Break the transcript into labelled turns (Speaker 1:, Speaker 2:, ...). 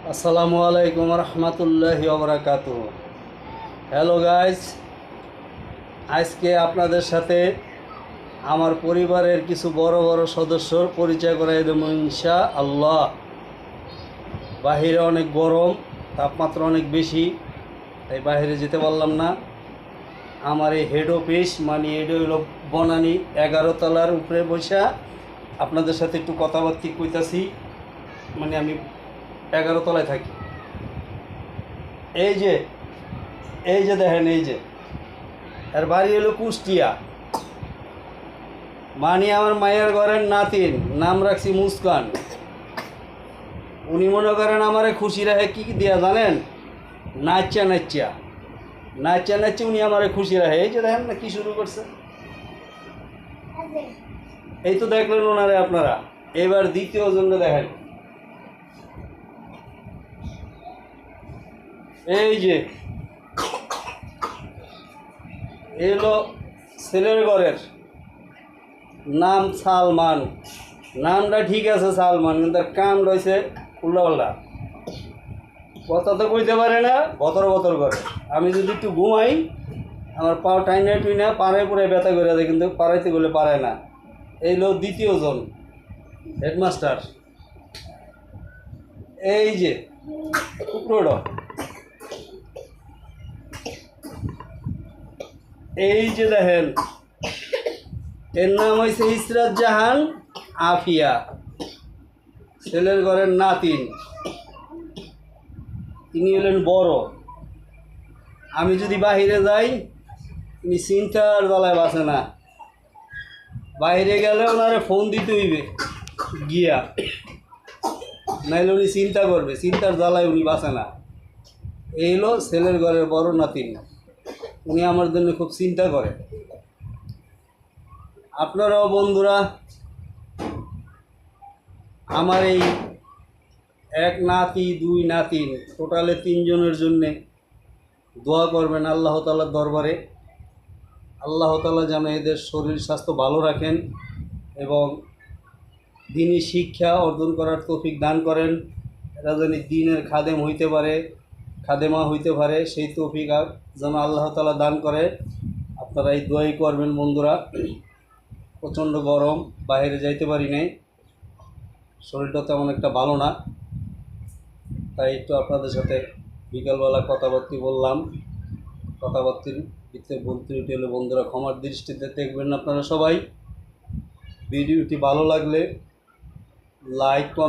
Speaker 1: আসসালামু আলাইকুম রহমতুল্লাহি ওবরাকাতুহু। হ্যালো গাইজ, আজকে আপনাদের সাথে আমার পরিবারের কিছু বড় বড় সদস্যর পরিচয় করাই দেবো ইনশা আল্লাহ। বাহিরে অনেক গরম, তাপমাত্রা অনেক বেশি, তাই বাইরে যেতে পারলাম না। আমার এই হেড অফিস মানে এটা হলো বনানী 11 তলার উপরে বসা আপনাদের সাথে একটু কথাবার্তা কইতাছি। মানে আমি 11 তলায় থাকি। এই যে দেখেন, এই যে এর বাড়ি হলো কুষ্টিয়া। মানে আমার মায়ের ঘরের নাতিন, নাম রাখছি মুস্কান। উনি মনে করেন আমারে খুশি রাখে কি দিয়া জানেন? নাচা নাচা নাচা নাচা উনি আমারে খুশি রাখে। এই যে দেখেন না কি শুরু করছে, এই তো দেখলেন ওনারে আপনারা। এবার দ্বিতীয় জন্য দেখেন, এই যে এলো ছেলের ঘরের নাম সালমান। নামটা ঠিক আছে সালমান, কিন্তু তার কাম রয়েছে উল্লাপাল্লা। কথা তো কইতে পারে না, বতর বতর করে। আমি যদি একটু ঘুমাই, আমার পাও টাইনে টুইনা পাড়ায় পুরে ব্যথা করে দেয়, কিন্তু পাড়াইতে গেলে পারে না। এই লোক দ্বিতীয় জন হেডমাস্টার। এই যে কুকুরটা, এই যে দেখেন, এর নাম হয়েছে ইসরাত জাহান আফিয়া, ছেলের ঘরের নাতিন। তিনি হলেন বড়। আমি যদি বাহিরে যাই, তিনি চিন্তার দলায় বাঁচে না। বাইরে গেলে ওনারে ফোন দিতে হইবে গিয়া, নাইলে উনি চিন্তা করবে, চিন্তার জ্বালায় উনি বাঁচে না। এই হলো ছেলের ঘরের বড় নাতিন। উনি আমার জন্য খুব চিন্তা করে। আপনারাও বন্ধুরা আমার এই এক নাতি দুই নাতিন টোটালে 3 জনের জন্যে দোয়া করবেন আল্লাহ তাআলার দরবারে। আল্লাহ তাআলা যেন এদের শরীর স্বাস্থ্য ভালো রাখেন এবং দ্বীনি শিক্ষা অর্জন করার তৌফিক দান করেন। এরা যেন দ্বীনের খাদেম হইতে পারে, খাদেমা হইতে পারে, সেই তৌফিক যেন আল্লাহ তাআলা দান করে। আপনারা এই দোয়াই করবেন বন্ধুরা। প্রচণ্ড গরম, বাইরে যাইতে পারি নাই, শরীরটা তেমন একটা ভালো না, তাই একটু আপনাদের সাথে বিকালবেলা কথাবার্তা বললাম। কথাবার্তির ভিতরে বলতে হলে বন্ধুরা ক্ষমার দৃষ্টিতে দেখবেন আপনারা সবাই। ভিডিওটি ভালো লাগলে লাইক, কমেন্ট